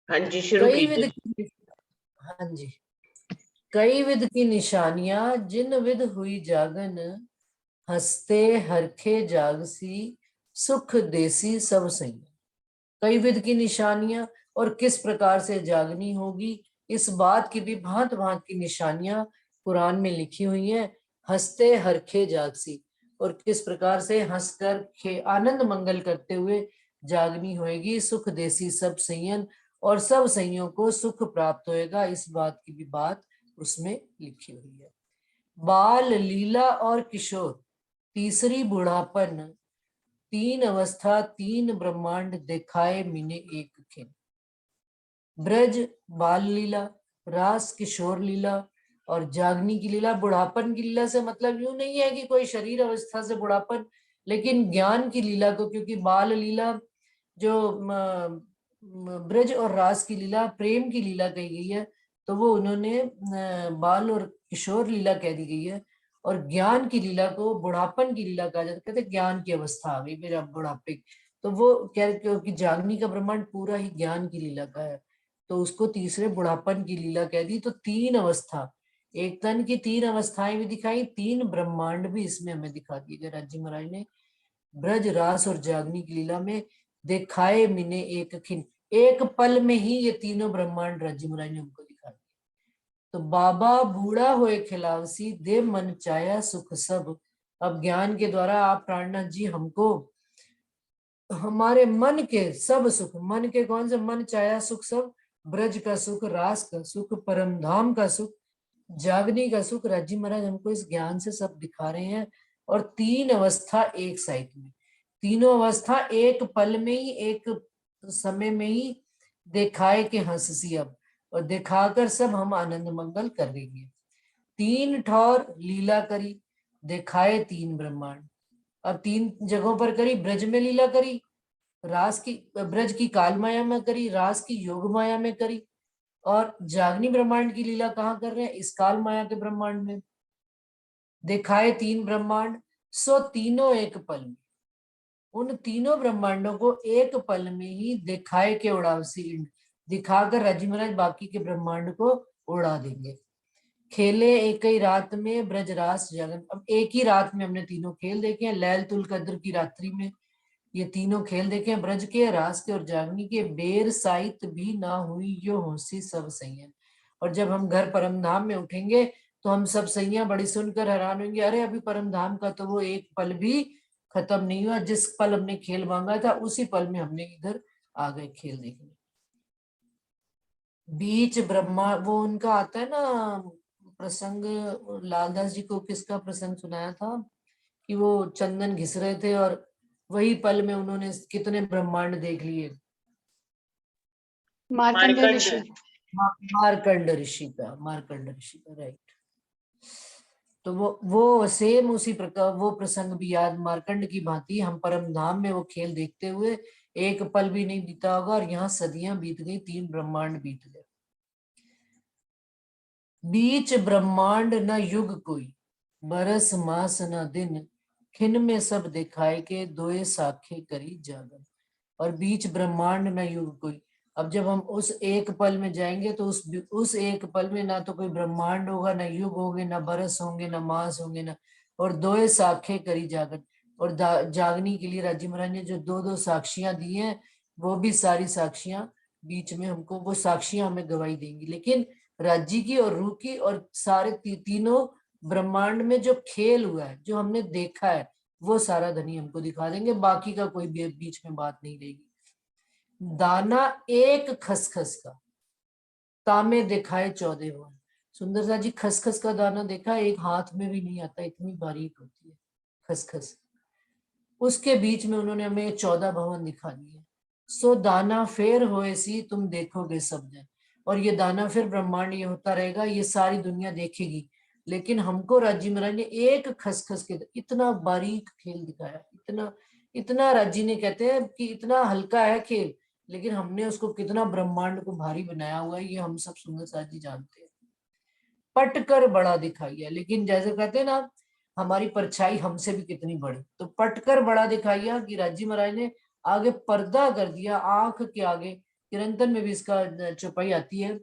हाँ जी, शुरू कई कीजिए। विध की, हाँ जी, कई विध की निशानियां जिन विध हुई जागन, हंसते हरखे जागसी सुख देसी सब सही। कई विध की निशानियां और किस प्रकार से जागनी होगी, इस बात की भी भांत भांत की निशानियां कुरान में लिखी हुई हैं। हंसते हरखे जागसी, और किस प्रकार से हंसकर आनंद मंगल करते हुए जागनी होएगी। सुख देसी सब सैयन, और सब सैयों को सुख प्राप्त होएगा, इस बात की भी बात उसमें लिखी हुई है। बाल लीला और किशोर, तीसरी बुढ़ापन, तीन अवस्था तीन ब्रह्मांड दिखाए मिने एक खिन। ब्रज बाल लीला, रास किशोर लीला और जागनी की लीला। बुढ़ापन की लीला से मतलब यूं नहीं है कि कोई शरीर अवस्था से बुढ़ापन, लेकिन ज्ञान की लीला को, क्योंकि बाल लीला जो ब्रज और रास की लीला प्रेम की लीला कही गई है, तो वो उन्होंने बाल और किशोर लीला कह दी गई है। और ज्ञान की लीला को बुढ़ापन की लीला कहा जाता है, कहते ज्ञान की अवस्था आ गई मेरा बुढ़ापे। तो वो कह क्योंकि जागनी का ब्रह्मांड पूरा ही ज्ञान की लीला का है, तो उसको तीसरे बुढ़ापन की लीला कह दी। तो तीन अवस्था, एक तन की तीन अवस्थाएं भी दिखाई, तीन ब्रह्मांड भी इसमें हमें दिखा दिए गए। राज्य महाराज ने ब्रज रास और जागनी की लीला में दिखाए मिने एक खिन, एक पल में ही ये तीनों ब्रह्मांड राज्य महाराज ने हमको दिखा दिए। तो बाबा बूढ़ा होए खिलावसी, दे मन चाया सुख सब। अब ज्ञान के द्वारा आप प्राणनाथ जी हमको हमारे मन के सब सुख, मन के कौन से, मन चाया सुख सब, ब्रज का सुख, रास का सुख, परम धाम का सुख, जागने का सुख, राज्य महाराज हमको इस ज्ञान से सब दिखा रहे हैं। और तीन अवस्था एक साइड में, तीनों अवस्था एक पल में ही, एक समय में ही दिखाए के हंससी अब, और दिखाकर सब हम आनंद मंगल कर देंगे। तीन ठौर लीला करी, दिखाए तीन ब्रह्मांड। अब तीन जगहों पर करी, ब्रज में लीला करी, रास की ब्रज की काल माया में करी, रास की योग माया में करी, और जागनी ब्रह्मांड की लीला कहाँ कर रहे हैं, इस काल माया के ब्रह्मांड में। दिखाए तीन ब्रह्मांड, सो तीनों एक पल में, उन तीनों ब्रह्मांडों को एक पल में ही दिखाए के उड़ावसी इंड, दिखाकर राजी महाराज बाकी के ब्रह्मांड को उड़ा देंगे। खेले एक ही रात में ब्रज रास जगन, अब एक ही रात में हमने तीनों खेल देखे हैं। लैल तुल कद्र की रात्रि में ये तीनों खेल देखे, ब्रज के, रास के और जागनी के। बेर साइत भी ना हुई यो होसी सब सैयन। और जब हम घर परम धाम में उठेंगे तो हम सब सैया बड़ी सुनकर हैरान होंगे, अरे अभी परम धाम का तो वो एक पल भी खत्म नहीं हुआ, जिस पल हमने खेल मांगा था उसी पल में हमने इधर आ गए खेल देखने। बीच ब्रह्मा, वो उनका आता है ना प्रसंग, लालदास जी को किसका प्रसंग सुनाया था कि वो चंदन घिस रहे थे और वही पल में उन्होंने कितने ब्रह्मांड देख लिए। मार्कंड ऋषि, मार्कंड ऋषि का, मार्कंड ऋषि का, राइट। तो वो सेम उसी प्रकार वो प्रसंग भी याद, मार्कंड की भांति हम परम धाम में वो खेल देखते हुए एक पल भी नहीं बीता होगा, और यहाँ सदियां बीत गई, तीन ब्रह्मांड बीत गए। बीच ब्रह्मांड न युग कोई, बरस मास न दिन, खिन में सब दिखाए के दोए साखे करी जागन। और बीच ब्रह्मांड न युग कोई, अब जब हम उस एक पल में जाएंगे तो उस एक पल में ना तो कोई ब्रह्मांड होगा, ना युग होंगे, ना बरस होंगे, ना मास होंगे, ना, और दोए साखे करी जागन। और जागने के लिए राज्य महाराज ने जो दो दो साक्षियां दी हैं, वो भी सारी साक्षियां बीच में हमको, वो साक्षियां हमें गवाही देंगी। लेकिन राज्य की और रूह की और सारे तीनों ब्रह्मांड में जो खेल हुआ है, जो हमने देखा है, वो सारा धनी हमको दिखा देंगे, बाकी का कोई बीच में बात नहीं रहेगी। दाना एक खसखस का, तामे दिखाए 14 भवन। सुंदर सा जी, खसखस का दाना देखा, एक हाथ में भी नहीं आता, इतनी बारीक होती है खसखस। उसके बीच में उन्होंने हमें 14 भवन दिखा दिए। सो दाना फेर होए सी तुम देखोगे सब जन, और ये दाना फिर ब्रह्मांड ये होता रहेगा, ये सारी दुनिया देखेगी। लेकिन हमको राजी महाराज ने एक खसखस के इतना बारीक खेल दिखाया, इतना इतना राजी ने कहते हैं कि इतना हल्का है खेल, लेकिन हमने उसको कितना ब्रह्मांड को भारी बनाया हुआ है, ये हम सब सुंदर साथ जी जानते हैं। पट कर बड़ा दिखाइए, लेकिन जैसे कहते हैं ना, हमारी परछाई हमसे भी कितनी बड़ी, तो पट कर बड़ा दिखाइया कि राजी महाराज ने आगे पर्दा कर दिया, आंख के आगे किरंतन में भी इसका चौपाई आती है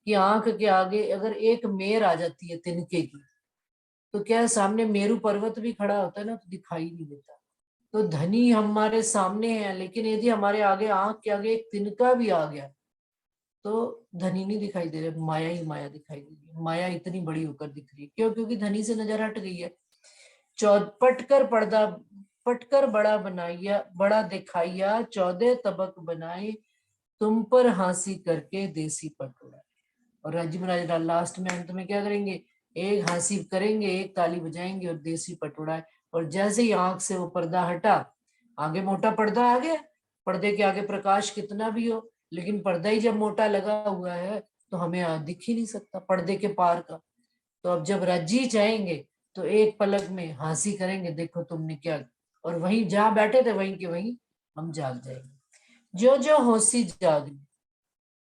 कि आंख के आगे अगर एक मेर आ जाती है तिनके की, तो क्या है, सामने मेरू पर्वत भी खड़ा होता है ना, तो दिखाई नहीं देता। तो धनी हमारे सामने है, लेकिन यदि हमारे आगे, आंख के आगे एक तिनका भी आ गया, तो धनी नहीं दिखाई दे रहा, माया ही माया दिखाई दे रही है। माया इतनी बड़ी होकर दिख रही है, क्यों? क्योंकि धनी से नजर हट गई है। पटकर पर्दा, पटकर बड़ा बनाइया, बड़ा दिखाइया, 14 तबक बनाए, तुम पर हंसी करके देसी पटोला। और राजी महाराज लास्ट में, अंत में क्या करेंगे? एक हंसी करेंगे, एक ताली बजाएंगे और देसी पटोड़ा। और जैसे ही आंख से वो पर्दा हटा, आगे मोटा पर्दा आ गया, पर्दे के आगे प्रकाश कितना भी हो, लेकिन पर्दा ही जब मोटा लगा हुआ है तो हमें दिख ही नहीं सकता पर्दे के पार का। तो अब जब रज्जी चाहेंगे तो एक पलक में हंसी करेंगे, देखो तुमने क्या, और वहीं जहां बैठे थे वहीं के वहीं हम जाग जाएंगे। जो जो होशी जागनी,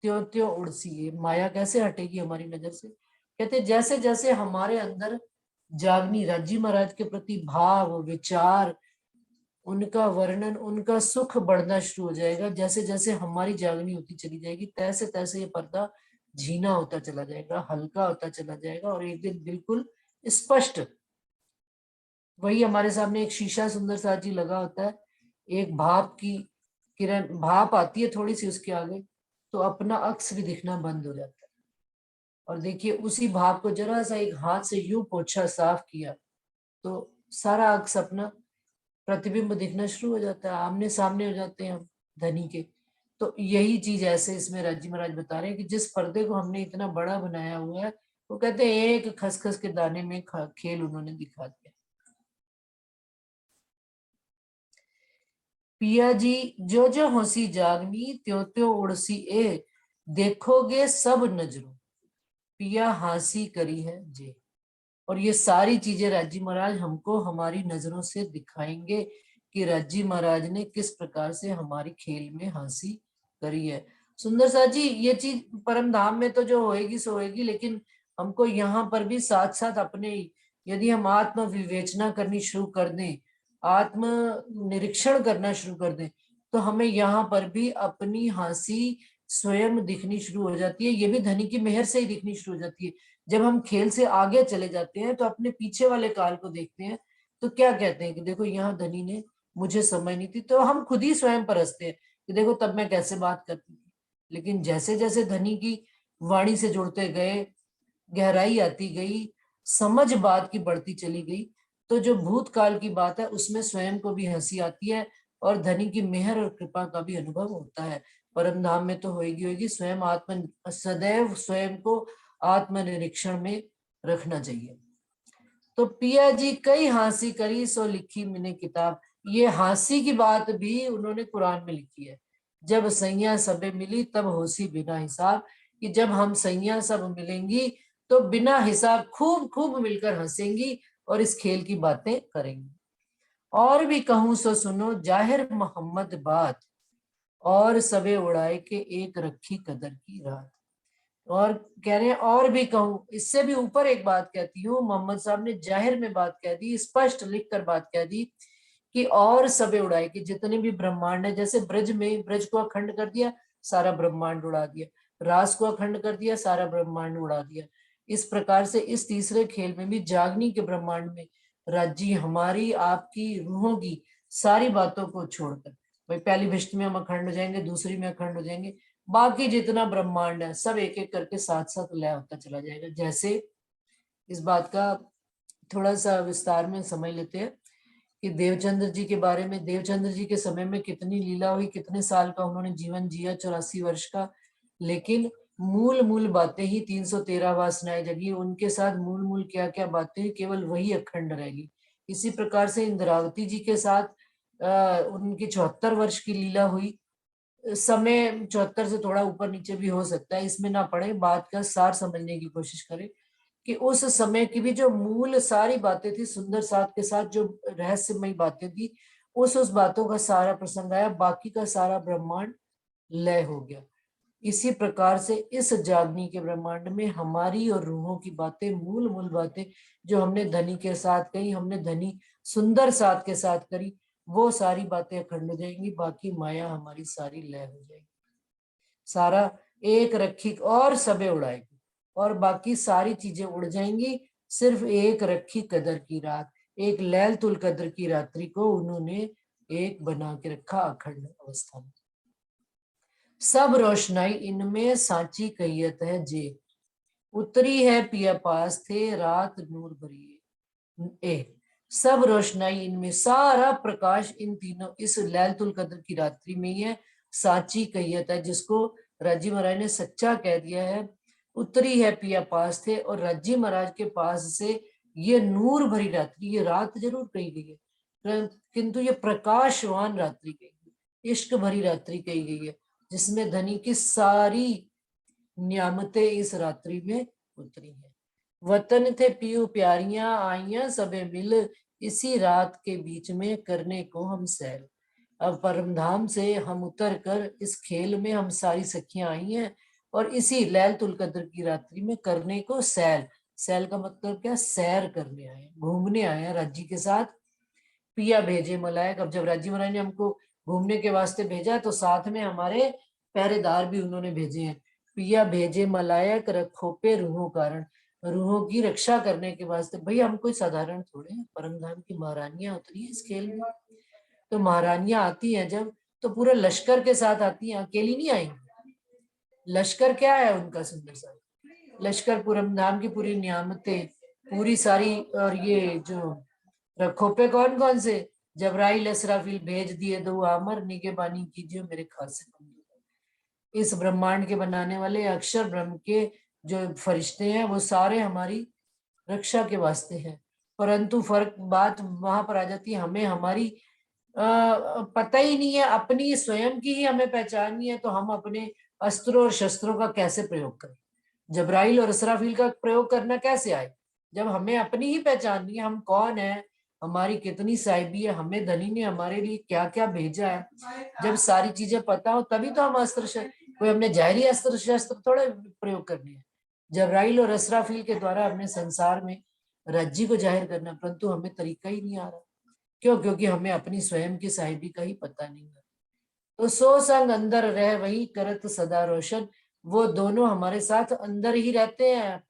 त्यों त्यों उड़सी। ये माया कैसे हटेगी हमारी नजर से? कहते जैसे जैसे हमारे अंदर जागनी, राजी महाराज के प्रति भाव, विचार, उनका वर्णन, उनका सुख बढ़ना शुरू हो जाएगा। जैसे जैसे हमारी जागनी होती चली जाएगी, तैसे तैसे ये पर्दा झीना होता चला जाएगा, हल्का होता चला जाएगा, और एक दिन बिल्कुल स्पष्ट वही हमारे सामने एक शीशा सुंदर सा जी लगा होता है, एक भाप की किरण, भाप आती है थोड़ी सी उसके आगे, तो अपना अक्स भी दिखना बंद हो जाता है। और देखिए उसी भाप को जरा सा एक हाथ से यूं पोछा, साफ किया, तो सारा अक्स अपना प्रतिबिंब दिखना शुरू हो जाता है, आमने सामने हो जाते हैं हम धनी के। तो यही चीज ऐसे इसमें राजी महाराज बता रहे हैं कि जिस पर्दे को हमने इतना बड़ा बनाया हुआ है, वो कहते हैं एक खसखस के दाने में खेल उन्होंने दिखा दिया। पिया जी जो जो हंसी जागनी, त्यों त्यों उड़सी ए, देखोगे सब नजरों, पिया हंसी करी है जे। और ये सारी चीजें राजी महाराज हमको हमारी नजरों से दिखाएंगे कि राजी महाराज ने किस प्रकार से हमारी खेल में हंसी करी है। सुंदर सा जी, ये चीज परम धाम में तो जो होएगी सो होएगी, लेकिन हमको यहाँ पर भी साथ साथ अपने, यदि हम आत्म विवेचना करनी शुरू कर दें, आत्म निरीक्षण करना शुरू कर दें, तो हमें यहाँ पर भी अपनी हंसी स्वयं दिखनी शुरू हो जाती है। ये भी धनी की मेहर से ही दिखनी शुरू हो जाती है। जब हम खेल से आगे चले जाते हैं तो अपने पीछे वाले काल को देखते हैं, तो क्या कहते हैं कि देखो यहाँ धनी ने मुझे समझ नहीं थी, तो हम खुद ही स्वयं परसते हैं कि देखो तब मैं कैसे बात करती थी। लेकिन जैसे जैसे धनी की वाणी से जुड़ते गए, गहराई आती गई, समझ बात की बढ़ती चली गई, तो जो भूतकाल की बात है उसमें स्वयं को भी हंसी आती है, और धनी की मेहर और कृपा का भी अनुभव होता है। परम धाम में तो होगी होगी, स्वयं आत्म, सदैव स्वयं को आत्मनिरीक्षण में रखना चाहिए। तो पिया जी कई हंसी करी, सो लिखी मैंने किताब। ये हंसी की बात भी उन्होंने कुरान में लिखी है। जब सैया सबे मिली तब होसी बिना हिसाब, कि जब हम सैया सब मिलेंगी तो बिना हिसाब खूब खूब मिलकर हंसेंगी और इस खेल की बातें करेंगी। और भी कहूं सो सुनो जाहिर मोहम्मद बात, और सबे उड़ाए के एक रखी कदर की रात। और कह रहे हैं और भी कहूं, इससे भी ऊपर एक बात कहती हूँ, मोहम्मद साहब ने जाहिर में बात कह दी, स्पष्ट लिख कर बात कह दी कि और सबे उड़ाए, कि जितने भी ब्रह्मांड है, जैसे ब्रज में, ब्रज को अखंड कर दिया, सारा ब्रह्मांड उड़ा दिया, रास को अखंड कर दिया, सारा ब्रह्मांड उड़ा दिया। इस प्रकार से इस तीसरे खेल में भी जागनी के ब्रह्मांड में राज्य हमारी आपकी रूहों की सारी बातों को छोड़कर, भाई पहली भिष्ट में हम अखंड हो जाएंगे, दूसरी में अखंड हो जाएंगे, बाकी जितना ब्रह्मांड है सब एक एक करके साथ साथ लय होता चला जाएगा। जैसे इस बात का थोड़ा सा विस्तार में समझ लेते हैं कि देवचंद्र जी के बारे में, देवचंद्र जी के समय में कितनी लीला हुई, कितने साल का उन्होंने जीवन जिया, 84 वर्ष का, लेकिन मूल मूल बातें ही 313 वासनाएं जगी, उनके साथ मूल मूल क्या क्या बातें, केवल वही अखंड रहेगी। इसी प्रकार से इंद्रावती जी के साथ उनकी 74 वर्ष की लीला हुई। समय 74 से थोड़ा ऊपर नीचे भी हो सकता है, इसमें ना पड़े, बात का सार समझने की कोशिश करें कि उस समय की भी जो मूल सारी बातें थी, सुंदर साथ के साथ जो रहस्यमयी बातें थी, उस बातों का सारा प्रसंग आया, बाकी का सारा ब्रह्मांड लय हो गया। इसी प्रकार से इस जागनी के ब्रह्मांड में हमारी और रूहों की बातें, मूल मूल बातें जो हमने धनी के साथ कही, हमने धनी सुंदर साथ के साथ करी, वो सारी बातें अखंड हो जाएंगी, बाकी माया हमारी सारी लय हो जाएगी। सारा एक रखी और सबे उड़ाएगी, और बाकी सारी चीजें उड़ जाएंगी, सिर्फ एक रखी कदर की रात, एक लैलतुल कदर की रात्रि को उन्होंने एक बना के रखा अखंड अवस्था में। सब रोशनाई इनमें सांची कहियत है जे, उतरी है पिया पास थे रात नूर भरी ए। सब रोशनाई इनमें, सारा प्रकाश इन तीनों इस लैलतुल कद्र की रात्रि में ही है, साची कहियत है, जिसको राजी महाराज ने सच्चा कह दिया है। उतरी है पिया पास थे, और राजी महाराज के पास से ये नूर भरी रात्रि, ये रात जरूर कही गई है किंतु ये प्रकाशवान रात्रि कही गई, इश्क भरी रात्रि कही गई है, जिसमें धनी की सारी नियामतें इस रात्रि में उतरी है। वतन थे पियू प्यारियां आइया सबे मिल, इसी रात के बीच में करने को हम सैल। अब परमधाम से हम उतर कर इस खेल में हम सारी सखियां आई हैं, और इसी लैलतुल कद्र की रात्रि में करने को सैल। सैल का मतलब क्या? सैर करने आए, घूमने आए हैं राज्य के साथ। पिया भेजे मलायक, अब जब राज्य महाराज ने हमको घूमने के वास्ते भेजा तो साथ में हमारे पहरेदार भी उन्होंने भेजे हैं। पिया भेजे मलायक रखो पे रूहों कारण, रूहों की रक्षा करने के वास्ते। भाई हम कोई साधारण थोड़े हैं, परमधाम की महारानियां उतरी है इस खेल में। तो महारानियां आती हैं जब, तो पूरे लश्कर के साथ आती हैं, अकेली नहीं आएंगी। लश्कर क्या है उनका? सुंदर सा लश्कर, परमधाम की पूरी नियामतें, पूरी सारी, और ये जो रखो पे कौन कौन से? जबराइल असराफील भेज दिए दो आमर, निगहबानी कीजिए मेरे खासे बंदे। इस ब्रह्मांड के बनाने वाले अक्षर ब्रह्म के जो फरिश्ते हैं, वो सारे हमारी रक्षा के वास्ते हैं। परंतु फर्क बात वहां पर आ जाती है, हमें हमारी पता ही नहीं है, अपनी स्वयं की ही हमें पहचान नहीं है, तो हम अपने अस्त्रों और शस्त्रों का कैसे प्रयोग करें? जबराइल और असराफील का प्रयोग करना कैसे आए जब हमें अपनी ही पहचान नहीं है, हम कौन है, हमारी कितनी साहिबी है, हमें धनी ने हमारे लिए क्या क्या भेजा है। जब सारी चीजें पता हो तभी तो हम अस्त्र, कोई हमने जाहिरी अस्त्र शस्त्र थोड़े प्रयोग करने हैं। जबराइल और असराफील के द्वारा हमने संसार में राज्य को जाहिर करना, परंतु हमें तरीका ही नहीं आ रहा। क्यों? क्योंकि हमें अपनी स्वयं की साहिबी का ही पता नहीं है। तो सो संग अंदर रह वही करत सदा रोशन, वो दोनों हमारे साथ अंदर ही रहते हैं,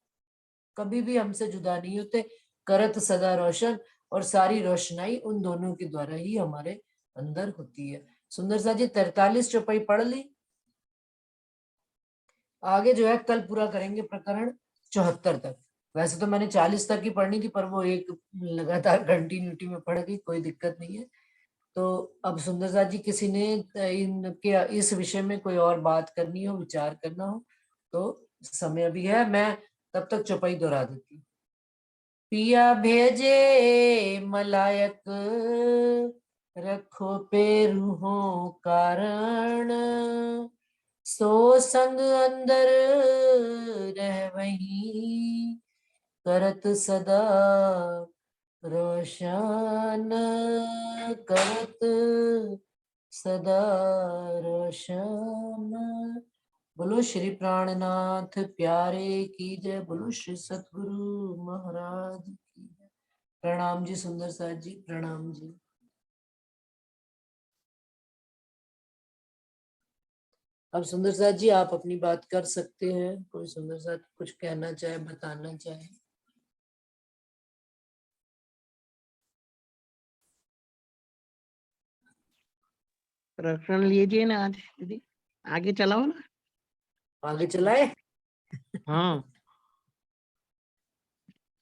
कभी भी हमसे जुदा नहीं होते। करत सदा रोशन, और सारी रोशनाई उन दोनों के द्वारा ही हमारे अंदर होती है। सुंदर सा जी 43 चौपाई पढ़ ली। आगे जो है कल पूरा करेंगे प्रकरण 74 तक। वैसे तो मैंने 40 तक ही पढ़नी थी, पर वो एक लगातार कंटिन्यूटी में पढ़ गई, कोई दिक्कत नहीं है। तो अब सुंदर सा जी किसी ने इनके इस विषय में कोई और बात करनी हो, विचार करना हो, तो समय अभी है, मैं तब तक चौपाई दोहरा देती हूँ। पिया भेजे मलायक रखो पे रूहों कारण, सो संग अंदर रह वही करत सदा रोशन, करत सदा रोशन। बोलो श्री प्राणनाथ प्यारे की जय, बोलो श्री सतगुरु महाराज की जय। प्रणाम जी सुंदर साथ जी, प्रणाम जी। अब सुंदर साथ जी आप अपनी बात कर सकते हैं, कोई सुंदर साथ कुछ कहना चाहे, बताना चाहे। प्रकरण लीजिए ना आज दीदी, आगे चलाओ ना। आगे चलाए। हाँ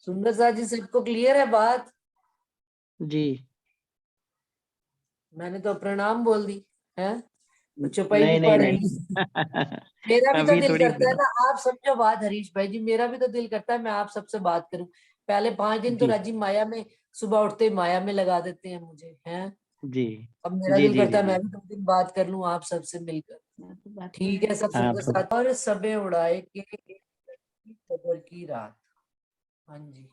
सुंदर साथ जी सबको क्लियर है बात? जी। मैंने तो प्रणाम बोल दी है, चौपाई भी नहीं नहीं पढ़ ली। नहीं मेरा भी तो अभी दिल थोड़ी करता है ना, आप समझो बात हरीश भाई जी, मेरा भी तो दिल करता है मैं आप सबसे बात करूं। पहले 5 दिन तो जी राजीव माया में, सुबह उठते ही माया में लगा देते हैं मुझे हैं। जी अब मेरा जी दिल जी करता जी है जी। मैं भी 2 दिन बात कर लूं आप सबसे मिलकर। ठीक है सब हाँ सुंदर तो साथ, और सबे उड़ाए के कबर की रात। हाँ जी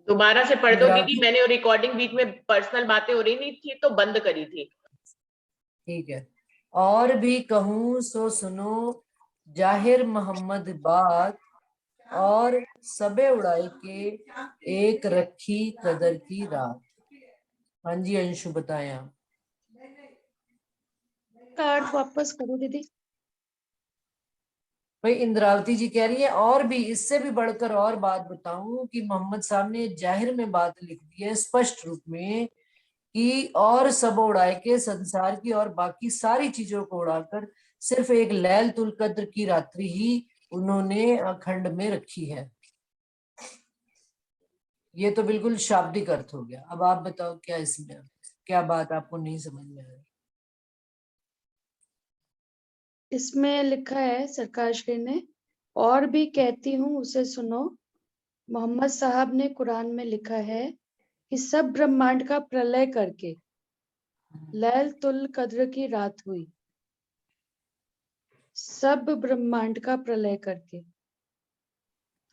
दोबारा से पढ़ दो दोहरा क्योंकि दूं? मैंने रिकॉर्डिंग बीच में पर्सनल बातें हो रही नहीं थी तो बंद करी थी। ठीक है। और भी कहूं सो सुनो जाहिर मोहम्मद बात, और सबे उड़ाए के एक रखी कदर की रात। हाँ जी अंशु बताएं आप। कार्ड वापस करो दीदी। भाई इंद्रावती जी कह रही है और भी इससे भी बढ़कर और बात बताऊं कि मोहम्मद साहब ने जाहिर में बात लिख दी है स्पष्ट रूप में कि और सब उड़ाए के संसार की और बाकी सारी चीजों को उड़ाकर सिर्फ एक लैलतुल कद्र की रात्रि ही उन्होंने अखंड में रखी है। ये तो बिल्कुल शाब्दिक अर्थ हो गया। अब आप बताओ क्या इसमें क्या बात आपको नहीं समझ में आ रही? इसमें लिखा है सरकार श्री ने, और भी कहती हूँ उसे सुनो। मोहम्मद साहब ने कुरान में लिखा है कि सब ब्रह्मांड का प्रलय करके लैलतुल कद्र की रात हुई। सब ब्रह्मांड का प्रलय करके,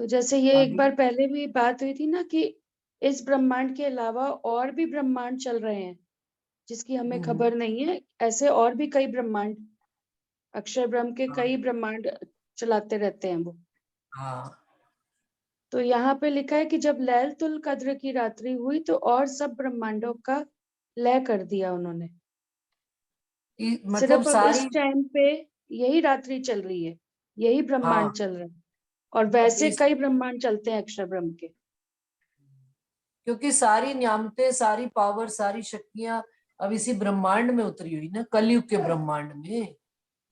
तो जैसे ये एक आगे? बार पहले भी बात हुई थी ना कि इस ब्रह्मांड के अलावा और भी ब्रह्मांड चल रहे हैं जिसकी हमें खबर नहीं है। ऐसे और भी कई ब्रह्मांड, अक्षर ब्रह्म के कई ब्रह्मांड चलाते रहते हैं वो। हाँ तो यहाँ पे लिखा है कि जब लैलतुल कद्र की रात्रि हुई तो और सब ब्रह्मांडों का लय कर दिया उन्होंने। मतलब सिर्फ अब इस सारी टाइम पे यही रात्रि चल रही है, यही ब्रह्मांड हाँ चल रहा है, और वैसे इस- कई ब्रह्मांड चलते हैं अक्षर ब्रह्म के। क्योंकि सारी न्यामतें सारी पावर सारी शक्तियां अब इसी ब्रह्मांड में उतरी हुई ना, कलयुग के ब्रह्मांड में।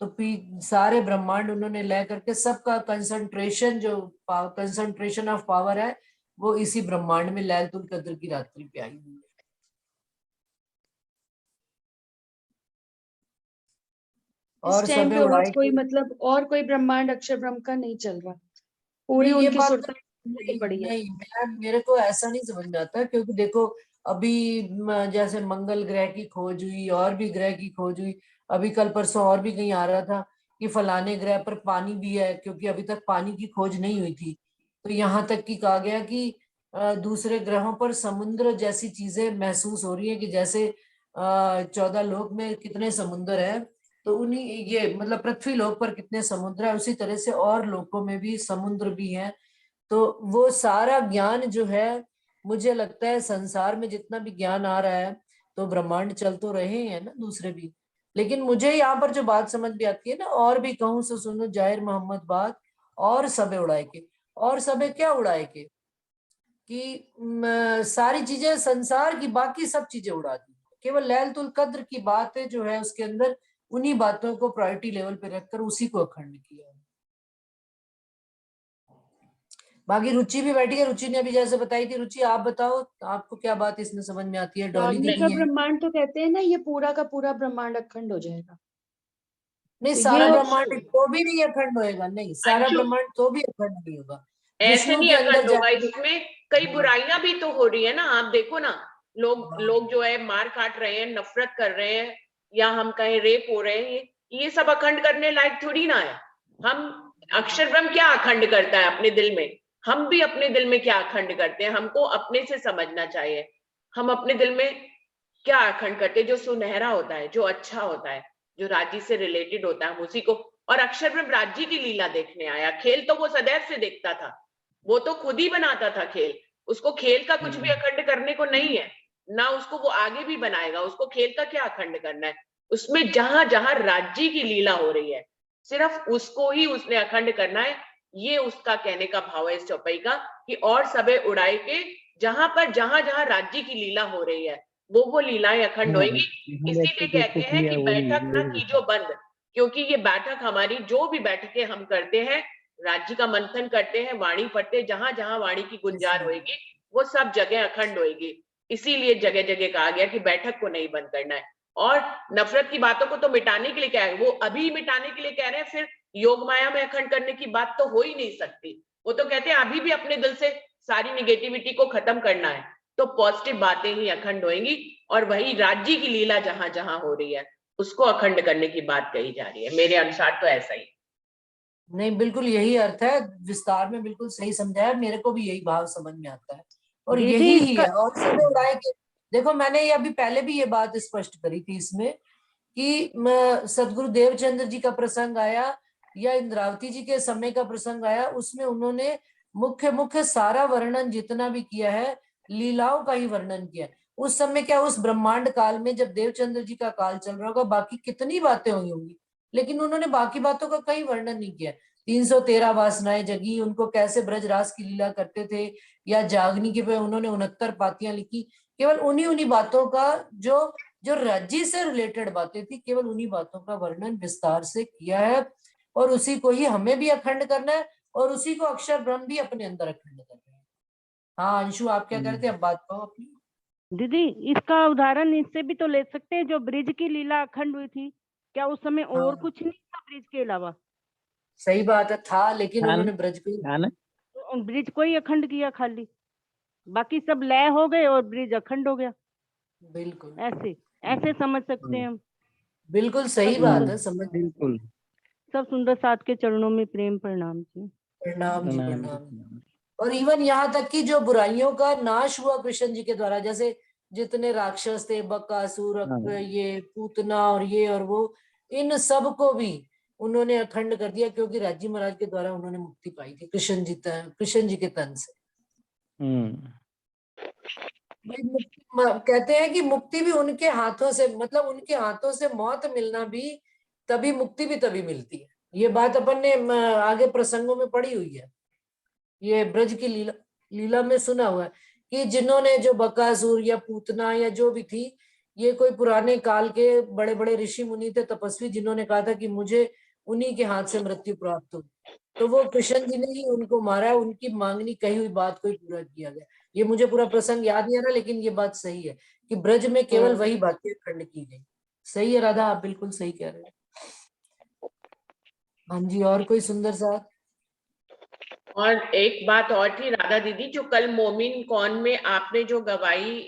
तो सारे ब्रह्मांड उन्होंने ले करके सबका कंसंट्रेशन जो कंसंट्रेशन ऑफ पावर है वो इसी ब्रह्मांड में लैलतुल कद्र की रात्रि पे आई हुई है। इस और टाइम सबे पे और उड़ाए कोई के मतलब और कोई ब्रह्मांड अक्षर ब्रह्म का नहीं चल रहा, पूरी नहीं ये उनकी बात सुरता नहीं, पड़ी है। नहीं मेरे को ऐसा नहीं समझ में आता क्योंकि देखो अभी जैसे मंगल ग्रह की खोज हुई और भी ग्रह की खोज हुई। अभी कल परसों और भी कहीं आ रहा था कि फलाने ग्रह पर पानी भी है क्योंकि अभी तक पानी की खोज नहीं हुई थी। तो यहाँ तक कि कहा गया कि दूसरे ग्रहों पर समुद्र जैसी चीजें महसूस हो रही है कि जैसे 14 लोक में कितने समुद्र है तो उन्हीं ये मतलब पृथ्वी लोक पर कितने समुद्र है उसी तरह से और लोकों में भी समुद्र भी है। तो वो सारा ज्ञान जो है मुझे लगता है संसार में जितना भी ज्ञान आ रहा है तो ब्रह्मांड चल तो रहे हैं ना दूसरे भी। लेकिन मुझे यहाँ पर जो बात समझ में आती है ना, और भी कहूं से सुनो जाहिर मोहम्मद बात, और सबे उड़ाए के, और सबे क्या उड़ाए के कि सारी चीजें संसार की बाकी सब चीजें उड़ा दी। केवल लैलतुल कद्र की बात है जो है उसके अंदर उन्हीं बातों को प्रायोरिटी लेवल पे रखकर उसी को अखंड किया। बाकी रुचि भी बैठी है, रुचि ने अभी जैसे बताई थी। रुचि आप बताओ आपको क्या बात इसमें समझ में आती है? डॉली बाकी दीदी का है ब्रह्मांड तो कहते हैं ना ये पूरा का पूरा ब्रह्मांड अखंड हो जाएगा। नहीं तो सारा ये ब्रह्मांड तो भी नहीं अखंड होएगा, नहीं सारा अंशु, ब्रह्मांड तो भी अखंड नहीं होगा। ऐसे विष्णु नहीं के अंदर अखंड होगा, जाएंगे। इसमें कई बुराइयां भी तो हो रही है ना। आप देखो ना, लोग जो है मार काट रहे हैं, नफरत कर रहे हैं, या हम कहें रेप हो रहे हैं, ये सब अखंड करने लायक थोड़ी ना है। हम अक्षर ब्रह्म क्या अखंड करता है अपने दिल में? हम भी अपने दिल में क्या अखंड करते हैं, हमको अपने से समझना चाहिए। हम अपने दिल में क्या अखंड करते हैं? जो सुनहरा होता है, जो अच्छा होता है, जो राज्य से रिलेटेड होता है, हम उसी को। और अक्षर ब्रह्म राज्य की लीला देखने आया। खेल तो वो सदैव से देखता था, वो तो खुद ही बनाता था खेल। उसको खेल का कुछ भी अखंड करने को नहीं है ना, उसको वो आगे भी बनाएगा। उसको खेल का क्या अखंड करना है? उसमें जहां जहां राज्य की लीला हो रही है सिर्फ उसको ही उसने अखंड करना है। ये उसका कहने का भाव है इस चौपाई का, कि और सबे उड़ाए के जहां पर जहां जहां राज्य की लीला हो रही है वो लीलाएं अखंड होंगी। इसीलिए कहते हैं कि बैठक ना कीजो बंद, क्योंकि ये बैठक हमारी जो भी बैठकें हम करते हैं, राज्य का मंथन करते हैं, वाणी पढ़ते, जहां जहां वाणी की गुंजार होगी वो सब जगह अखंड होगी। इसीलिए जगह जगह कहा गया कि बैठक को नहीं बंद करना है। और नफरत की बातों को तो मिटाने के लिए क्या है, वो अभी मिटाने के लिए कह रहे हैं, फिर योग माया में अखंड करने की बात तो हो ही नहीं सकती। वो तो कहते हैं अभी भी अपने दिल से सारी निगेटिविटी को खत्म करना है, तो पॉजिटिव बातें ही अखंड होंगी। और वही राज्य की लीला जहां जहां हो रही है उसको अखंड करने की बात कही जा रही है। मेरे अनुसार तो ऐसा ही। नहीं बिल्कुल यही अर्थ है, विस्तार में बिल्कुल सही समझाया, मेरे को भी यही भाव समझ में आता है और दीदी यही ही इसका है। और सबे उड़ाए के देखो मैंने ये अभी पहले भी ये बात स्पष्ट करी थी इसमें कि सदगुरु देवचंद्र जी का प्रसंग आया या इंद्रावती जी के समय का प्रसंग आया, उसमें उन्होंने मुख्य मुख्य सारा वर्णन जितना भी किया है लीलाओं का ही वर्णन किया। उस समय क्या, उस ब्रह्मांड काल में जब देवचंद्र जी का काल चल रहा होगा, बाकी कितनी बातें हुई होंगी, लेकिन उन्होंने बाकी बातों का कहीं वर्णन नहीं किया। 313 वासनाएं जगी, उनको कैसे ब्रजरास की लीला करते थे, या जागनी के पे उन्होंने 69 पातियां लिखी। केवल उन्हीं उन्हीं बातों का, जो जो राज्य से रिलेटेड बातें थी, केवल उन्हीं बातों का वर्णन विस्तार से किया है। और उसी को ही हमें भी अखंड करना है, और उसी को अक्षर ब्रह्म भी अपने अंदर अखंड करना है। हाँ अंशु, आप क्या करते हैं, अब बात कहो अपनी। दीदी इसका उदाहरण इससे भी तो ले सकते हैं, जो ब्रिज की लीला अखंड हुई थी, क्या उस समय और हाँ। कुछ नहीं था ब्रिज के अलावा? सही बात है, था, लेकिन हाँ उन्होंने ब्रज को हाँ ना, तो ब्रिज को ही अखंड किया खाली, बाकी सब लय हो गए और ब्रिज अखंड हो गया। बिल्कुल ऐसे ऐसे समझ सकते हैं हम। बिल्कुल सही सब बात सुंदर है, समझ। बिल्कुल। सब सुंदर साथ के चरणों में प्रेम प्रणाम जी। प्रणाम जी, प्रणाम प्रणाम। प्रणाम। और इवन यहाँ तक कि जो बुराइयों का नाश हुआ कृष्ण जी के द्वारा, जैसे जितने राक्षस थे, बकासुर, हाँ ये पूतना और ये और वो, इन सब को भी उन्होंने अखंड कर दिया, क्योंकि राजी महाराज के द्वारा उन्होंने मुक्ति पाई थी कृष्ण जी के तन से। भाई कहते हैं कि मुक्ति भी उनके हाथों से, मतलब उनके हाथों से मौत मिलना भी तभी, मुक्ति भी तभी मिलती है। ये बात अपन ने आगे प्रसंगों में पढ़ी हुई है, ये ब्रज की लीला में सुना हुआ है कि जिन्होंने, जो बकासुर या पूतना या जो भी थी, ये कोई पुराने काल के बड़े बड़े ऋषि मुनि थे, तपस्वी, जिन्होंने कहा था कि मुझे उन्हीं के हाथ से मृत्यु प्राप्त हो, तो वो कृष्ण जी ने ही उनको मारा, उनकी मांगनी कही हुई बात को ही पूरा किया गया। ये मुझे पूरा प्रसंग याद नहीं आ रहा, लेकिन ये बात सही है कि ब्रज में केवल वही बातें खंड की गई। सही है राधा, आप बिल्कुल सही कह रहे हो। हाँ जी, और कोई सुंदर सा। और एक बात और थी राधा दीदी, जो कल मोमिन कौन में आपने जो गवाही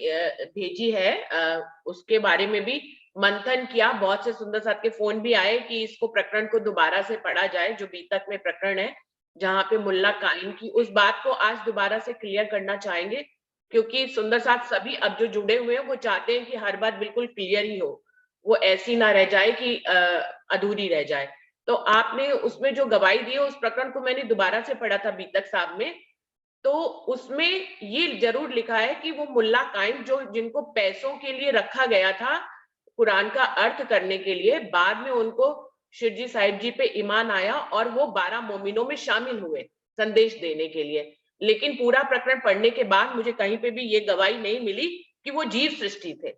भेजी है, उसके बारे में भी मंथन किया, बहुत से सुंदर साथ के फोन भी आए कि इसको प्रकरण को दोबारा से पढ़ा जाए, जो बीतक में प्रकरण है जहाँ पे मुल्ला कायम की, उस बात को आज दोबारा से क्लियर करना चाहेंगे, क्योंकि सुंदर साथ सभी अब जो जुड़े हुए हैं वो चाहते हैं कि हर बात बिल्कुल क्लियर ही हो, वो ऐसी ना रह जाए कि अधूरी रह जाए। तो आपने उसमें जो गवाही दी है, उस प्रकरण को मैंने दोबारा से पढ़ा था बीतक साहब में, तो उसमें ये जरूर लिखा है कि वो मुल्ला कायम, जो जिनको पैसों के लिए रखा गया था कुरान का अर्थ करने के लिए, बाद में उनको शिरजी साहिब जी पे ईमान आया और वो 12 मोमिनों में शामिल हुए संदेश देने के लिए। लेकिन पूरा प्रकरण पढ़ने के बाद मुझे कहीं पे भी ये गवाही नहीं मिली कि वो जीव सृष्टि थे,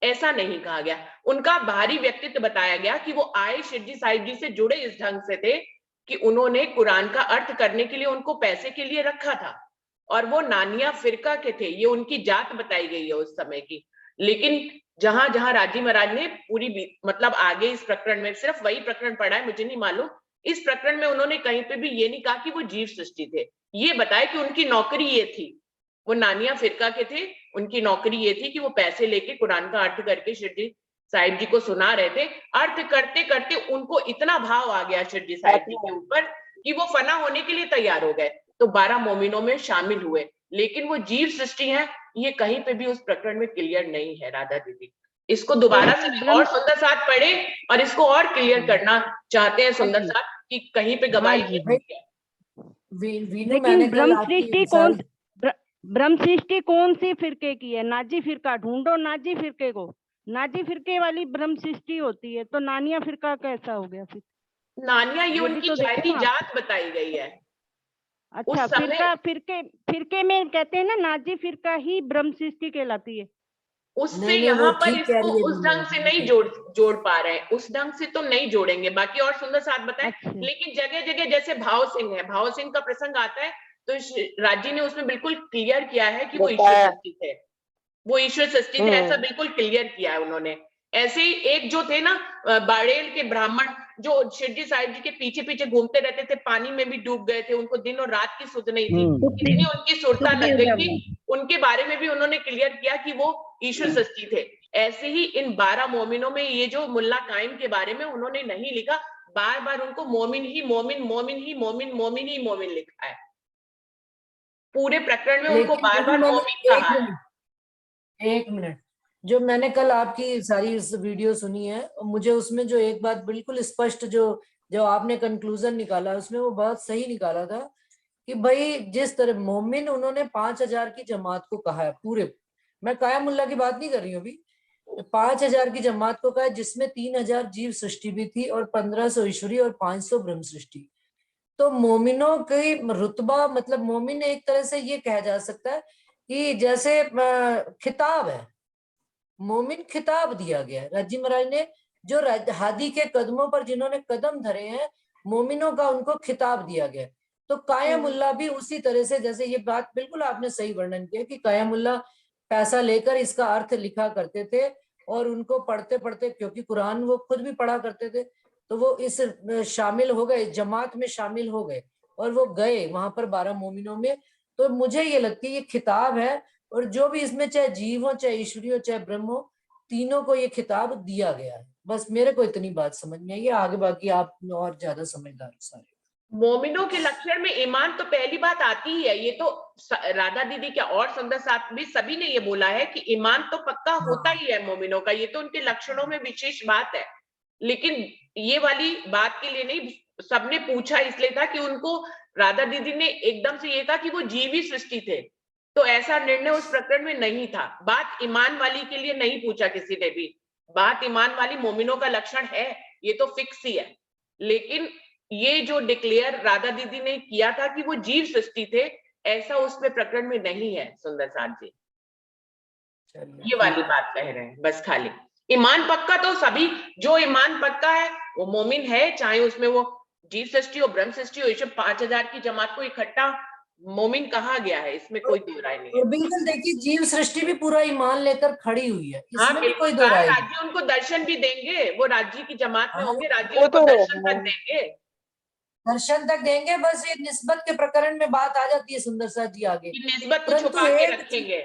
ऐसा नहीं कहा गया। उनका बाहरी व्यक्तित्व बताया गया कि वो आए शिरजी साहिब जी से जुड़े इस ढंग से थे कि उन्होंने कुरान का अर्थ करने के लिए उनको पैसे के लिए रखा था, और वो नानिया फिरका के थे, ये उनकी जात बताई गई है उस समय की। लेकिन जहां जहां राजी महाराज ने पूरी, मतलब आगे इस प्रकरण में सिर्फ वही प्रकरण पढ़ा है, मुझे नहीं मालूम, इस प्रकरण में उन्होंने कहीं पे भी ये नहीं कहा कि वो जीव सृष्टि थे, ये बताया कि उनकी नौकरी ये थी, वो नानिया फिरका के थे, उनकी नौकरी ये थी कि वो पैसे लेके कुरान का अर्थ करके शिरडी साहिब जी को सुना रहे थे। अर्थ करते करते उनको इतना भाव आ गया शिरडी साहिब जी के ऊपर कि वो फना होने के लिए तैयार हो गए, तो 12 मोमिनों में शामिल हुए। लेकिन वो जीव सृष्टि है, ये कहीं पे भी उस प्रकरण में क्लियर नहीं है राधा दीदी। इसको दोबारा से और सुंदर साथ पढ़े और इसको और क्लियर करना चाहते हैं सुंदर साथ कि कहीं पे गवाही नहीं है। वीनू, मैंने कल आपकी सारी ब्रह्म सृष्टि कौन सी फिरके की है? नाजी फिरका ढूंढो, नाजी फिरके को, नाजी फिरके वाली ब्रह्म सृष्टि होती है, तो नानिया फिरका कैसा हो गया फिर? नानिया ये ये भी उनकी तो देखो जाति आप। जात बताई गई है। अच्छा, उस समय फिरके में कहते हैं ना, नाजी फिरका ही ब्रह्म सृष्टि कहलाती है। उससे नहीं, वो यहाँ पर ठीक कह इसको रही है उस ढंग से नहीं जोड़ पा रहे हैं, उस ढंग से तो नहीं जोड़ेंगे, बाकी और सुंदर साथ बताएं। अच्छा। लेकिन जगह जगह जैसे भाव सिंह है, भाव सिंह का प्रसंग आता है तो राजी ने उसमें बिल्कुल क्लियर किया है कि वो ईश्वर सृष्टि थे, वो ईश्वर सृष्टि थे, ऐसा बिल्कुल क्लियर किया है उन्होंने। ऐसे ही एक जो थे ना बाड़ेल के ब्राह्मण, जो शिरडी साहिब जी के पीछे पीछे घूमते रहते थे, पानी में भी डूब गए थे, उनको दिन और रात की सुध नहीं थी, इतनी उनकी सुरता लग गई थी, उनके बारे में भी उन्होंने क्लियर किया कि वो ईश्वर सृष्टि थे। ऐसे ही इन 12 मोमिनों में ये जो मुल्ला कायम के बारे में उन्होंने नहीं लिखा, बार बार उनको मोमिन ही मोमिन, मोमिन ही मोमिन, मोमिन ही मोमिन लिखा है, पूरे प्रकरण में उनको बार बार मोमिन कहा है। एक मिनट, जो मैंने कल आपकी सारी वीडियो सुनी है, मुझे उसमें जो एक बात बिल्कुल स्पष्ट, जो जो आपने कंक्लूजन निकाला उसमें वो बहुत सही निकाला था कि भाई जिस तरह मोमिन उन्होंने 5000 की जमात को कहा है पूरे, मैं काया मुल्ला की बात नहीं कर रही हूँ अभी। 5000 की जमात को कहा जिसमें 3000 जीव सृष्टि भी थी और 1500 ईश्वरी और 500 ब्रह्म सृष्टि। तो मोमिनों की रुतबा, मतलब मोमिन एक तरह से ये कहा जा सकता है कि जैसे खिताब है, मोमिन खिताब दिया गया है। राजी महाराज ने जो हादी के कदमों पर जिन्होंने कदम धरे हैं, मोमिनों का उनको खिताब दिया गया है। तो कायमुल्ला भी उसी तरह से, जैसे ये बात बिल्कुल आपने सही वर्णन किया कि कायमुल्ला पैसा लेकर इसका अर्थ लिखा करते थे और उनको पढ़ते पढ़ते, क्योंकि कुरान वो खुद भी पढ़ा करते थे, तो वो इस शामिल हो गए, जमात में शामिल हो गए और वो गए वहां पर 12 मोमिनों में। तो मुझे ये लगती है ये खिताब है, और जो भी इसमें चाहे जीव हो, चाहे ईश्वरी हो, चाहे ब्रह्म हो, तीनों को ये खिताब दिया गया है। बस मेरे को इतनी बात समझ में आई है, आगे बाकी आप और ज्यादा समझदार हो सारे। मोमिनों के लक्षण में ईमान तो पहली बात आती ही है। ये तो राधा दीदी क्या और सुंदर साहब भी सभी ने ये बोला है कि ईमान तो पक्का होता ही है मोमिनों का, ये तो उनके लक्षणों में विशेष बात है। लेकिन ये वाली बात के लिए नहीं, सबने पूछा इसलिए था कि उनको राधा दीदी ने एकदम से ये कहा कि वो जीवी सृष्टि थे, तो ऐसा निर्णय उस प्रकरण में नहीं था। बात ईमान वाली के लिए नहीं पूछा किसी ने भी, बात ईमान वाली मोमिनों का लक्षण है, ये तो फिक्स ही है। लेकिन ये जो डिक्लेयर राधा दीदी ने किया था कि वो जीव सृष्टि थे, ऐसा उसमें प्रकरण में नहीं है सुंदर साथ जी। ये वाली बात कह रहे हैं बस। खाली ईमान पक्का तो सभी, जो ईमान पक्का है वो मोमिन है, चाहे उसमें वो जीव सृष्टि हो, ब्रह्म सृष्टि हो। ये 5000 की जमात को इकट्ठा मोमिन कहा गया है, इसमें कोई दो राय नहीं है। और बिल्कुल देखिए, जीव सृष्टि भी पूरा ईमान लेकर खड़ी हुई है, हाँ इसमें भी कोई बिल्कुल, दो राय नहीं। राज्य उनको दर्शन भी देंगे, वो राज्य की जमात में हाँ, होंगे, राज्य वो उनको तो दर्शन तक देंगे, दर्शन तक देंगे। बस ये निस्बत के प्रकरण में बात आ जाती है सुंदर साथ जी आगे, कि निस्बत को परंतु छुपा के एक रखेंगे।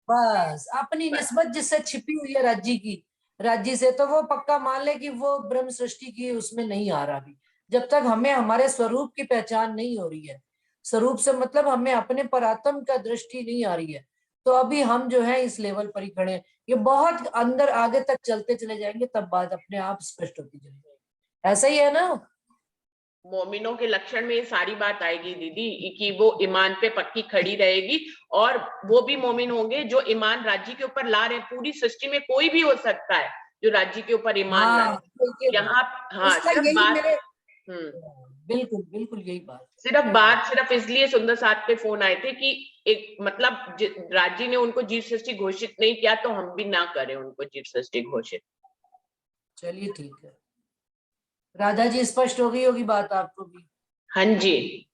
बस अपनी बस। निस्बत जिससे छिपी हुई है राज्य की, राज्य से, तो वो पक्का मान ले कि वो ब्रह्म सृष्टि की उसमें नहीं आ रहा अभी। जब तक हमें हमारे स्वरूप की पहचान नहीं हो रही है, स्वरूप से मतलब हमें अपने परात्म का दृष्टि नहीं आ रही है, तो अभी हम जो है इस लेवल पर ही खड़े हैं। ये बहुत अंदर आगे तक चलते चले जाएंगे, तब बात अपने आप स्पष्ट होती जाएगी। ऐसा ही है ना? मोमिनों के लक्षण में ये सारी बात आएगी दीदी, कि वो ईमान पे पक्की खड़ी रहेगी, और वो भी मोमिन होंगे जो ईमान राज्य के ऊपर ला रहे हैं। पूरी सृष्टि में कोई भी हो सकता है जो राज्य के ऊपर ईमान लाए। यहाँ हाँ सिर्फ बात, बिल्कुल बिल्कुल यही बात, सिर्फ इसलिए सुंदर साथ पे फोन आए थे कि एक मतलब राज्य ने उनको जीव सृष्टि घोषित नहीं किया, तो हम भी ना करें उनको जीव सृष्टि घोषित। चलिए ठीक है। राधा जी स्पष्ट हो गई होगी बात आपको भी? हाँ जी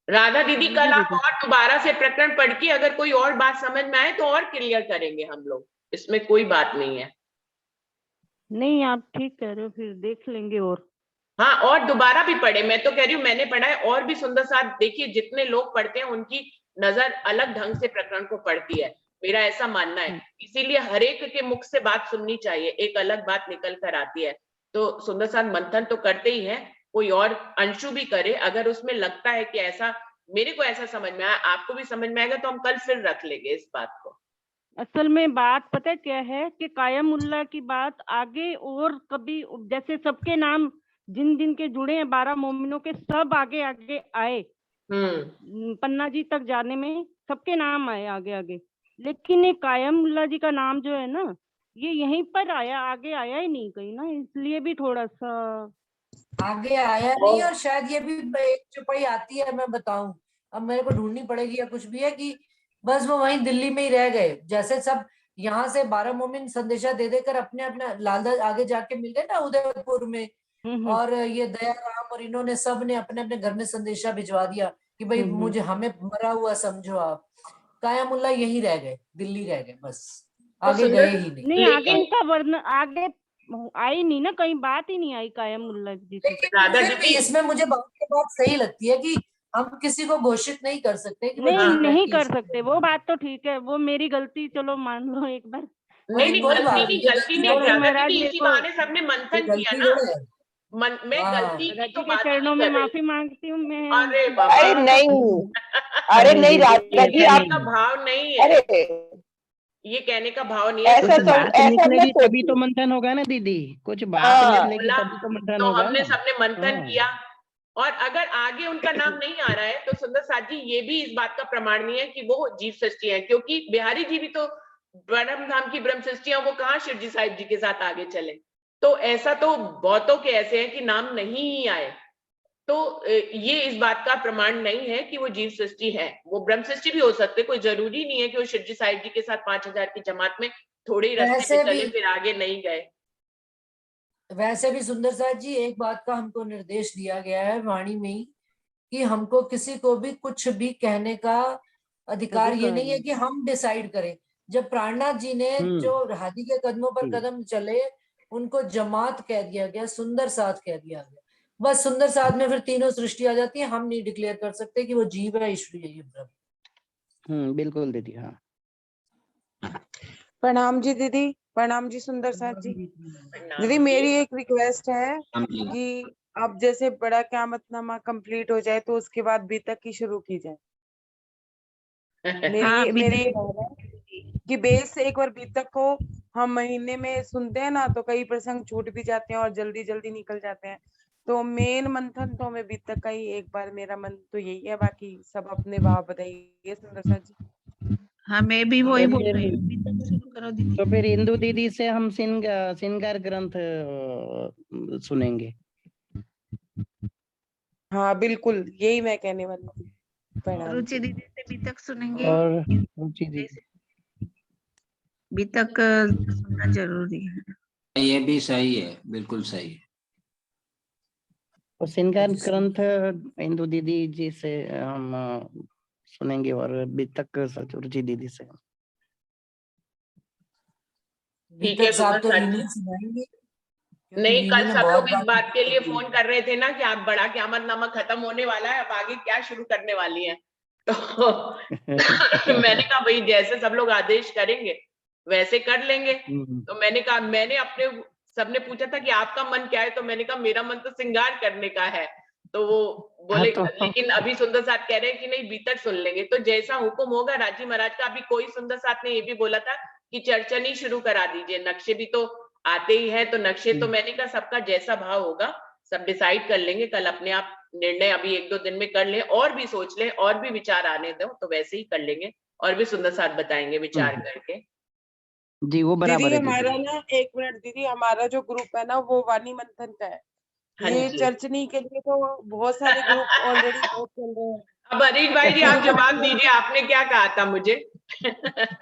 राधा दीदी, कल आप और दोबारा से प्रकरण पढ़ के अगर कोई और बात समझ में आए तो और क्लियर करेंगे हम लोग, इसमें कोई बात नहीं है। नहीं आप ठीक कह रहे हो, फिर देख लेंगे। और हाँ और दोबारा भी पढ़े, मैं तो कह रही हूँ मैंने पढ़ा है, और भी सुंदर साथ देखिए, जितने लोग पढ़ते हैं उनकी नजर अलग ढंग से प्रकरण को पढ़ती है, मेरा ऐसा मानना है। इसीलिए हर एक के मुख से बात सुननी चाहिए, एक अलग बात निकल कर आती है। तो सुंदर साथ मंथन तो करते ही है, कोई और अंशु भी करे, अगर उसमें लगता है कि ऐसा मेरे को ऐसा समझ में आया, आपको भी समझ में आएगा, तो हम कल फिर रख लेंगे इस बात को। असल में बात पता क्या है कि कायमुल्ला की बात आगे और कभी, जैसे सबके नाम जिन जिन के जुड़े हैं 12 मोमिनों के, सब आगे आगे आए पन्ना जी तक जाने में, सबके नाम आए आगे आगे। लेकिन ये कायमुल्ला जी का नाम जो है ना, ये यहीं पर आया, आगे आया ही नहीं कहीं ना, इसलिए भी थोड़ा सा आगे आया नहीं। और शायद ये भी एक चौपाई आती है, मैं बताऊं, अब मेरे को ढूंढनी पड़ेगी या कुछ भी है, कि बस वो वहीं दिल्ली में ही रह गए। जैसे सब यहाँ से 12 मोमिन संदेशा दे देकर अपने अपने लालदा आगे जाके मिल गए ना उदयपुर में, और ये दयाराम और इन्होंने सब ने अपने अपने घर में संदेशा भिजवा दिया कि भाई मुझे, हमें मरा हुआ समझो आप। कायमुल्ला यही रह गए, दिल्ली रह गए, बस आगे गए ही नहीं। आगे इनका वर्ण आगे आई नहीं ना, कहीं बात ही नहीं आई कायमुल्ला जी से। राधा फिर भी जी इसमें मुझे बात सही लगती है कि हम किसी को घोषित नहीं कर सकते कि नहीं कर सकते, वो बात तो ठीक है, वो मेरी गलती, चलो मान लो एक बार। नहीं गलती नहीं, राधा दीदी इसी बहाने सबने मंथन किया ना, मैं गलती की तो के चरणों में माफी मांगती हूँ मैं। अरे बाबा, अरे नहीं राधा जी, आपका भाव नहीं है, ये कहने का भाव नहीं है। ऐसा बात निकलेगी तभी तो मंथन होगा ना दीदी, कुछ बात निकलेगी तभी तो मंथन होगा। हमने सबने मंथन किया, और अगर आगे उनका नाम नहीं आ रहा है तो सुंदर साथ जी ये भी इस बात का प्रमाण नहीं है कि वो जीव सृष्टि है, क्योंकि बिहारी जी भी तो परम धाम की ब्रह्म सृष्टियां वो कहाँ शिव जी साहिब जी के साथ आगे चले। तो ऐसा तो बहुतों के ऐसे हैं कि नाम नहीं ही आए। तो ये इस बात का प्रमाण नहीं है कि वो जीव सृष्टि है। वो ब्रह्म सृष्टि भी हो सकते, कोई जरूरी नहीं है कि वो शिव जी साहिब जी के साथ 5000 की जमात में थोड़े ही रास्ते वैसे पे चले भी- फिर आगे नहीं गए। वैसे भी सुंदर साथ जी एक बात का हमको निर्देश दिया गया है वाणी में ही कि हमको किसी को भी कुछ भी कहने का अधिकार ये नहीं है कि हम डिसाइड करें। जब प्राणनाथ जी ने जो हाथी के कदमों पर कदम चले उनको जमात कह दिया गया, सुंदर साथ कह दिया गया। बस सुंदर साथ में फिर तीनों सृष्टि आ जाती है। हम नहीं डिक्लेयर कर सकते कि वो जीव है, ईश्वरी है, ये ब्रह्म। बिल्कुल दीदी। हाँ प्रणाम जी दीदी, प्रणाम जी सुंदर साथ जी। दीदी मेरी एक रिक्वेस्ट है कि अब जैसे बड़ा क़यामतनामा कंप्लीट हो जाए तो उसके बाद बीतक की शुरू की जाए। मेरी कि बेस से एक बार बीतक को हम महीने में सुनते हैं ना तो कई प्रसंग छूट भी जाते हैं और जल्दी जल्दी निकल जाते हैं। तो मेन मंथन तो हमें बीतक का ही एक बार, मेरा मन तो यही है, बाकी सब अपने भाव बताइए सुंदर साथ जी। हाँ मैं भी वही तो बोल फिर- रही हूँ, बीतक शुरू करो दीदी। तो फिर इंदु दीदी से हम श्रृंगार ग्रंथ सुनेंगे। हाँ बिल्कुल, यही मैं कहने वाली थी। प्रणाम रुचि जी। दीदी से बीतक सुनेंगे। और रुचि दीदी बीतक सुनना जरूरी है। ये भी सही है, बिल्कुल सही है। और श्रृंगार ग्रंथ इंदु दीदी जी से हम सुनेंगे और बीतक रुचि दीदी से। ठीक है, बीतक साहब तो सुंदर साथ इन्हीं जी। सुनाएंगे। क्योंकि नहीं, मीनू कल ने सब बहुत लोग इस बार बात के लिए की फोन है। कर रहे थे ना कि आप बड़ा क़यामतनामा खत्म होने वाला है, अब आगे क्या शुरू करने वाली है। तो मैंने कहा भाई जैसे सब लोग आदेश करेंगे वैसे कर लेंगे। तो मैंने कहा, मैंने अपने, सबने पूछा था कि आपका मन क्या है, तो मैंने कहा मेरा मन तो श्रृंगार करने का है। तो वो बोले हाँ, तो लेकिन अभी सुंदर साथ कह रहे हैं कि नहीं बीतक सुन लेंगे। तो जैसा हुक्म होगा राजी महाराज का। अभी कोई सुंदर साथ ने ये भी बोला था कि चर्चन ही शुरू करा दीजिए, नक्शे भी तो आते ही है। तो नक्शे तो मैंने कहा सबका जैसा भाव होगा सब डिसाइड कर लेंगे कल अपने आप। निर्णय अभी 1-2 दिन में कर लें और भी सोच लें और भी विचार आने दो तो वैसे ही कर लेंगे और भी सुंदर साथ बताएंगे विचार करके। जी वो बराबर दीदी है हमारा दीदी। ना, एक मिनट दीदी, हमारा जो ग्रुप है ना वो वाणी मंथन का है। हाँ ये जी। चर्चनी के लिए तो बहुत सारे ग्रुप ऑलरेडी बहुत चल रहे हैं। अब हरीश भाई जी आप जवाब दीजिए, आपने क्या कहा था मुझे?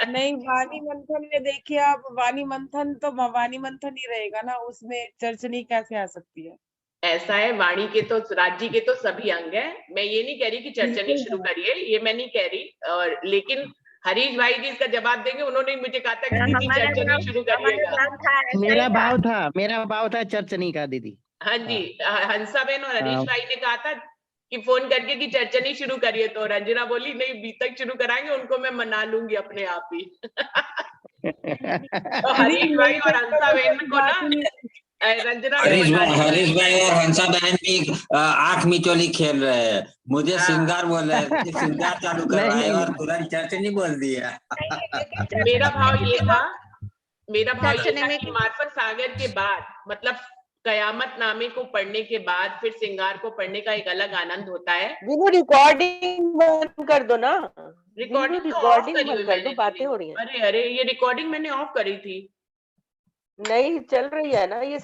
नहीं, वाणी मंथन में देखिए आप, वाणी मंथन तो वाणी मंथन ही रहेगा ना, उसमें चर्चनी कैसे आ सकती है? ऐसा है, वाणी के तो राज्य के तो सभी अंग है। मैं ये नहीं कह रही कि चर्चनी बिल्कुल शुरू है। करिए, ये मैं नहीं कह रही। और लेकिन हरीश भाई जी इसका जवाब देंगे। उन्होंने मुझे कहा था कि दीदी चर्चनी शुरू करिएगा। मेरा भाव था चर्चनी का दीदी। हाँ जी, हंसाबेन और हरीश भाई ने कहा था कि फोन करके कि चर्चनी शुरू करिए। तो रंजना बोली नहीं बीतक शुरू कराएंगे, उनको मैं मना लूंगी अपने आप ही। तो हरीश भाई और हंसाबेन को ना रंजना ने मना लिया। हरीश भाई और हंसा बहन भी आंख मिचौली खेल रहे हैं। मुझे हाँ। श्रृंगार बोल रहे हैं, श्रृंगार चालू करवाए और तुरंत चर्चनी बोल दिया। मेरा भाव ये था कि मार्फत सागर के बाद मतलब क़यामतनामे को पढ़ने के बाद फिर श्रृंगार को पढ़ने का एक अलग आनंद होता है। रिकॉर्डिंग बंद कर दो ना। रिकॉर्डिंग तो ऑफ करी हुई बंद कर दो, मैंने। बातें हो रही हैं। अरे ये रिकॉर्डिंग मैंने ऑफ करी थी। नहीं चल रही है ना ये